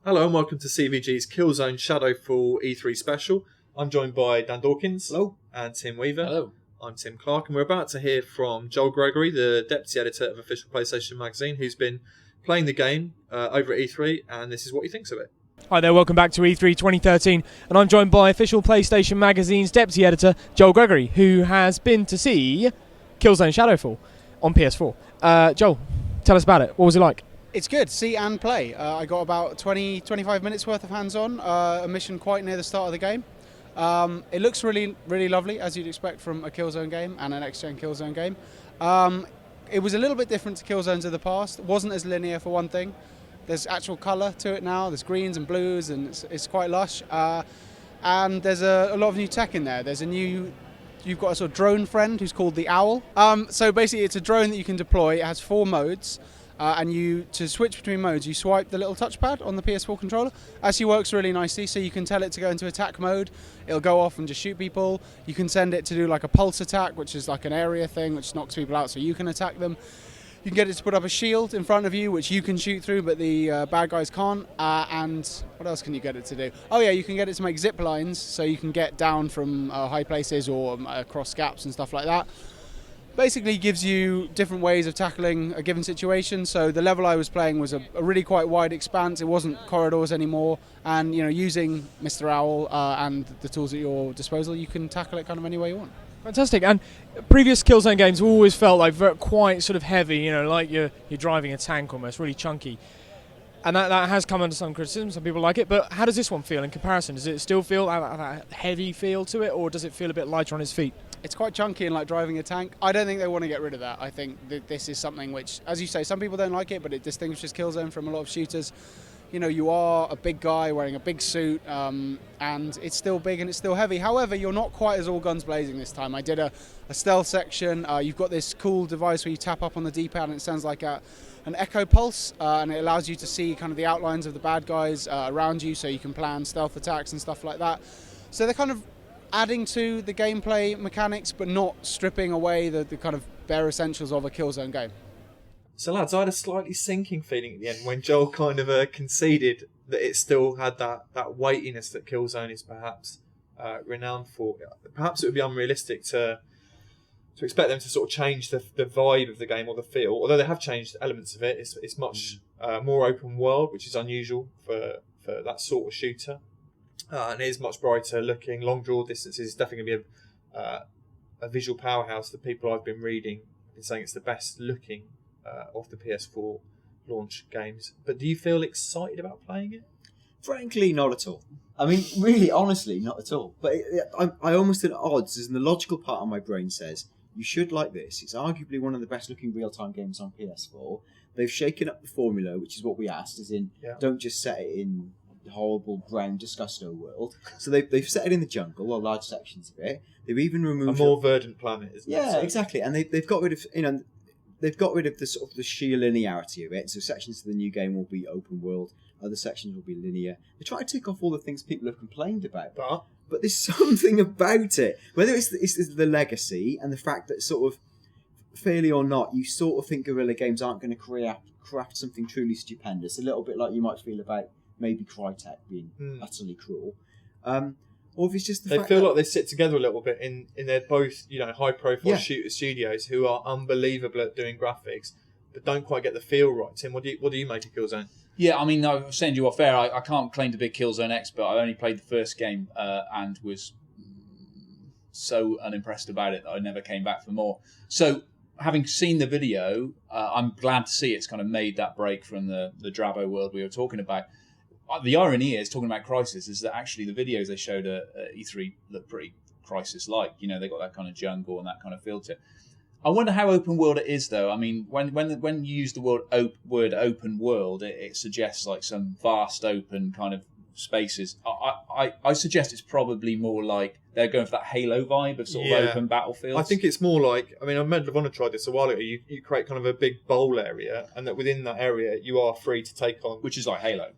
Hello and welcome to CVG's Killzone Shadowfall E3 special. I'm joined by Dan Dawkins. Hello. And Tim Weaver. Hello. I'm Tim Clark, and we're about to hear from Joel Gregory, the deputy editor of Official PlayStation Magazine, who's been playing the game over at E3, and this is what he thinks of it. Hi there, welcome back to E3 2013, and I'm joined by Official PlayStation Magazine's deputy editor, Joel Gregory, who has been to see Killzone Shadowfall on PS4. Joel, tell us about it. What was it like? It's good, see and play. I got about 20-25 minutes worth of hands-on, a mission quite near the start of the game. It looks really, really lovely, as you'd expect from a Killzone game and an next-gen Killzone game. It was a little bit different to Killzones of the past. It wasn't as linear, for one thing. There's actual colour to it now. There's greens and blues, and it's quite lush. And there's a lot of new tech in there. You've got a sort of drone friend who's called the Owl. So basically, it's a drone that you can deploy. It has 4 modes. To switch between modes, you swipe the little touchpad on the PS4 controller. Actually works really nicely, so you can tell it to go into attack mode. It'll go off and just shoot people. You can send it to do like a pulse attack, which is like an area thing which knocks people out so you can attack them. You can get it to put up a shield in front of you, which you can shoot through, but the bad guys can't. And what else can you get it to do? Oh yeah, you can get it to make zip lines, so you can get down from high places or across gaps and stuff like that. Basically gives you different ways of tackling a given situation. So the level I was playing was a really quite wide expanse. It wasn't corridors anymore, and using Mr. Owl and the tools at your disposal, you can tackle it kind of any way you want. Fantastic. And previous Killzone games always felt like quite sort of heavy, like you're driving a tank almost, really chunky. And that has come under some criticism. Some people like it, but how does this one feel in comparison? Does it still feel that heavy feel to it, or does it feel a bit lighter on its feet? It's quite chunky and like driving a tank. I don't think they want to get rid of that. I think that this is something which, as you say, some people don't like it, but it distinguishes Killzone from a lot of shooters. You are a big guy wearing a big suit, and it's still big and it's still heavy. However, you're not quite as all guns blazing this time. I did a stealth section. You've got this cool device where you tap up on the D-pad and it sounds like an echo pulse, and it allows you to see kind of the outlines of the bad guys around you, so you can plan stealth attacks and stuff like that. So they're kind of adding to the gameplay mechanics, but not stripping away the kind of bare essentials of a Killzone game. So lads, I had a slightly sinking feeling at the end when Joel kind of conceded that it still had that weightiness that Killzone is perhaps renowned for. Perhaps it would be unrealistic to expect them to sort of change the vibe of the game or the feel, although they have changed elements of it. It's much more open world, which is unusual for that sort of shooter. And it is much brighter looking, long draw distances. It's definitely going to be a visual powerhouse. The people I've been reading have been saying it's the best looking of the PS4 launch games. But do you feel excited about playing it? Frankly, not at all. I mean, really, honestly, not at all. But I almost at odds, as the logical part of my brain says, you should like this. It's arguably one of the best looking real-time games on PS4. They've shaken up the formula, which is what we asked, as in, don't just set it in horrible brown disgusto world. So they've set it in the jungle, or large sections of it. They've even removed a more verdant planet, isn't it? Yeah, exactly. And they've got rid of the sort of the sheer linearity of it. So sections of the new game will be open world, other sections will be linear. They try to tick off all the things people have complained about, but there's something about it. Whether it's the legacy and the fact that sort of, fairly or not, you sort of think Guerrilla Games aren't going to craft something truly stupendous. A little bit like you might feel about maybe Crytek being utterly cruel, or if it's just the fact feel like they sit together a little bit in they're both high-profile shooter studios who are unbelievable at doing graphics, but don't quite get the feel right. Tim, what do you make of Killzone? Yeah, I mean, I was saying to you off air, I can't claim to be a Killzone expert. I only played the first game and was so unimpressed about it that I never came back for more. So, having seen the video, I'm glad to see it's kind of made that break from the Drabo world we were talking about. The irony is, talking about Crysis, is that actually the videos they showed at E3 look pretty Crysis-like. They got that kind of jungle and that kind of feel to it. I wonder how open world it is, though. I mean, when you use the word open world, it suggests like some vast open kind of spaces. I suggest it's probably more like they're going for that Halo vibe of sort of open battlefields. I think it's more like, I mean, Medal of Honor tried this a while ago. You create kind of a big bowl area, and that within that area you are free to take on, which is like Halo,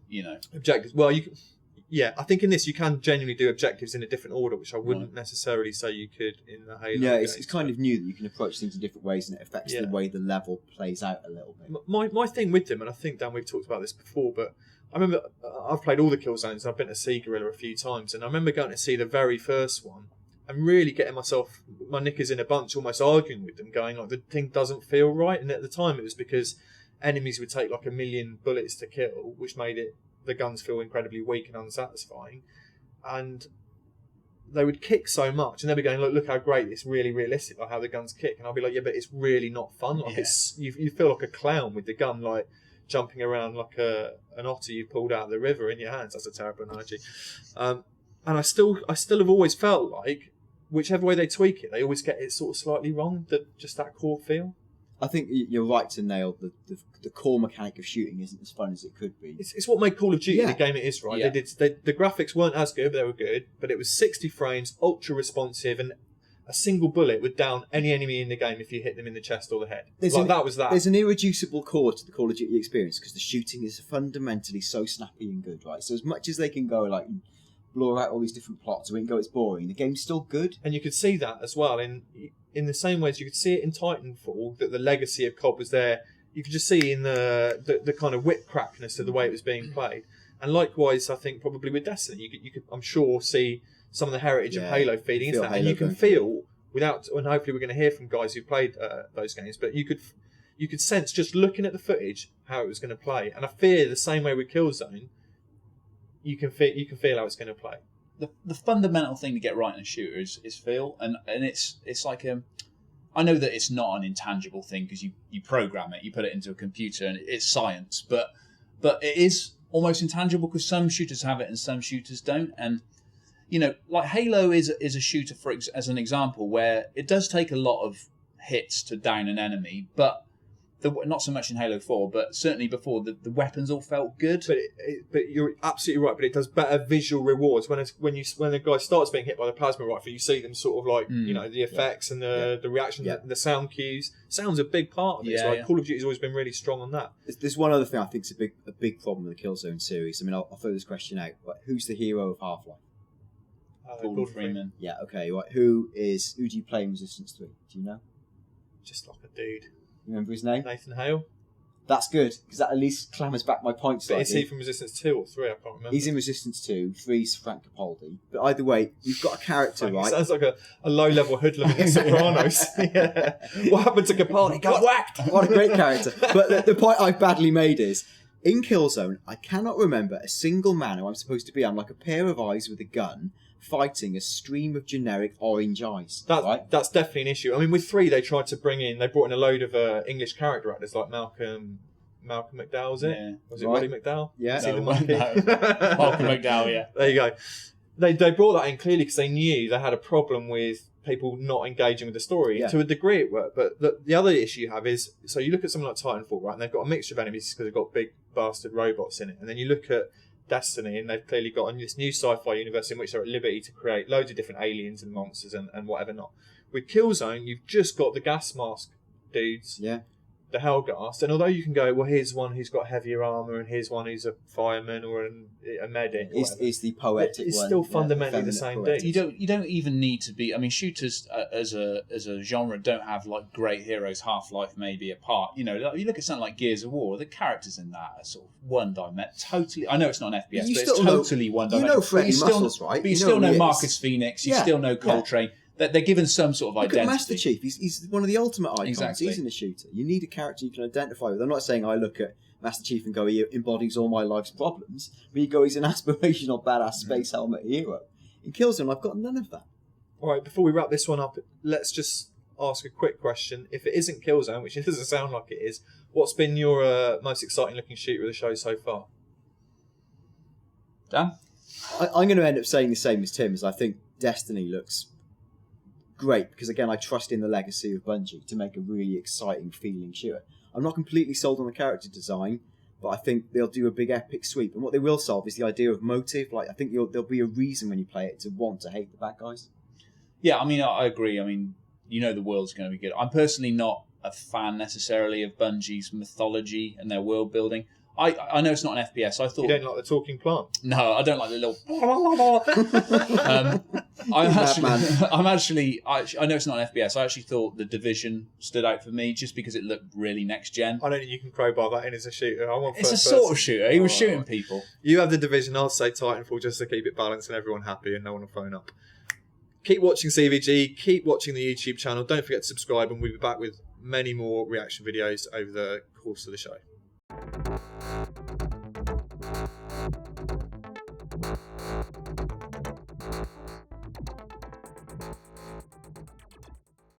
objectives. Well, I think in this you can genuinely do objectives in a different order, which I wouldn't necessarily say you could in the Halo. Yeah, it's kind of new that you can approach things in different ways, and it affects the way the level plays out a little bit. My thing with them, and I think, Dan, we've talked about this before, but I remember I've played all the Killzones. I've been to Sea Gorilla a few times, and I remember going to see the very first one and really getting my knickers in a bunch, almost arguing with them, going like the thing doesn't feel right. And at the time, it was because enemies would take like 1 million bullets to kill, which made the guns feel incredibly weak and unsatisfying, and they would kick so much, and they'd be going, look how great, it's really realistic, like how the guns kick. And I'll be like, yeah, but it's really not fun. Like it's you feel like a clown with the gun, like jumping around like an otter you pulled out of the river in your hands. That's a terrible analogy. And I still have always felt like whichever way they tweak it, they always get it sort of slightly wrong. Just that core feel. I think you're right to nail the core mechanic of shooting isn't as fun as it could be. It's what made Call of Duty the game it is, right? Yeah. The graphics weren't as good, but they were good. But it was 60 frames, ultra responsive, and a single bullet would down any enemy in the game if you hit them in the chest or the head. That was that. There's an irreducible core to the Call of Duty experience because the shooting is fundamentally so snappy and good, right? So as much as they can go like blur out all these different plots, we can go it's boring. The game's still good, and you could see that as well in the same way as you could see it in Titanfall, that the legacy of COD was there. You could just see in the kind of whip crackness of the way it was being played. And likewise, I think probably with Destiny, you could I'm sure, see some of the heritage of Halo feeding into that. And you can feel, without, and hopefully we're going to hear from guys who played those games, but you could sense just looking at the footage how it was going to play. And I fear the same way with Killzone, you can feel how it's going to play. The fundamental thing to get right in a shooter is feel, and it's like I know that it's not an intangible thing because you program it, you put it into a computer, and it's science, but it is almost intangible because some shooters have it and some shooters don't. And like Halo is a shooter as an example where it does take a lot of hits to down an enemy, but not so much in Halo 4, but certainly before, the weapons all felt good. But you're absolutely right. But it does better visual rewards when a guy starts being hit by the plasma rifle. You see them sort of like the effects and the reaction, the sound cues. Sound's a big part of it. So Call of Duty's always been really strong on that. There's one other thing I think is a big problem with the Killzone series. I mean, I'll throw this question out. But who's the hero of Half-Life? Gordon Freeman. Yeah. Okay. Right. Who do you play in Resistance 3? Do you know? Just like a dude. Remember his name? Nathan Hale. That's good, because that at least clamours back my point slightly. But is he from Resistance 2 or 3? I can't remember. He's in Resistance 2. 3's Frank Capaldi. But either way, you've got a character, right? Sounds like a low-level hoodlum in The Sopranos. Yeah. What happened to Capaldi? Got whacked! What a great character. But the point I've badly made is, in Killzone, I cannot remember a single man who I'm supposed to be. I'm like a pair of eyes with a gun, fighting a stream of generic orange eyes. That's definitely an issue. I mean, with 3, they brought in a load of English character actors like Malcolm McDowell, was it? Yeah. Was it Roddy McDowell? Yeah. Was he the monkey? Malcolm McDowell, yeah. There you go. They brought that in clearly because they knew they had a problem with people not engaging with the story. Yeah. To a degree it worked, but the other issue you have is, so you look at something like Titanfall, right, and they've got a mixture of enemies because they've got big bastard robots in it, and then you look at Destiny, and they've clearly got this new sci-fi universe in which they're at liberty to create loads of different aliens and monsters and whatever not. With Killzone, you've just got the gas mask dudes, the Hellghast, and although you can go, well, here's one who's got heavier armour, and here's one who's a fireman or a medic, is the poetic it's one. still fundamentally the same dude. You don't even need to be. I mean, shooters as a genre don't have like great heroes. Half-Life maybe apart. You look at something like Gears of War. The characters in that are sort of one-dimensional. Totally. I know it's not an FPS, but it's totally one-dimensional. You know Freddie Muscles, right? But you still know Marcus Phoenix. You still know Coltrane. They're given some sort of identity. Look at Master Chief. He's one of the ultimate icons. Exactly. He's in a shooter. You need a character you can identify with. I'm not saying I look at Master Chief and go, he embodies all my life's problems. But you go, he's an aspirational, badass space helmet hero. In Killzone, I've got none of that. All right, before we wrap this one up, let's just ask a quick question. If it isn't Killzone, which it doesn't sound like it is, what's been your most exciting looking shooter of the show so far? Dan? I'm going to end up saying the same as Tim, as I think Destiny looks great, because again I trust in the legacy of Bungie to make a really exciting feeling shooter. I'm not completely sold on the character design, but I think they'll do a big epic sweep, and what they will solve is the idea of motive. Like, I think there'll be a reason when you play it to want to hate the bad guys. Yeah, I mean, I agree. I mean, the world's going to be good. I'm personally not a fan necessarily of Bungie's mythology and their world building. I know it's not an FPS. I thought You don't like the talking plant? no, I don't like the little. I know it's not an FPS. I actually thought the Division stood out for me just because it looked really next gen. I don't think you can crowbar that in as a shooter. I want It's a first sort person. of shooter. He was shooting people. You have the Division, I'll say Titanfall just to keep it balanced and everyone happy and no one will phone up. Keep watching CVG, keep watching the YouTube channel. Don't forget to subscribe and we'll be back with many more reaction videos over the course of the show.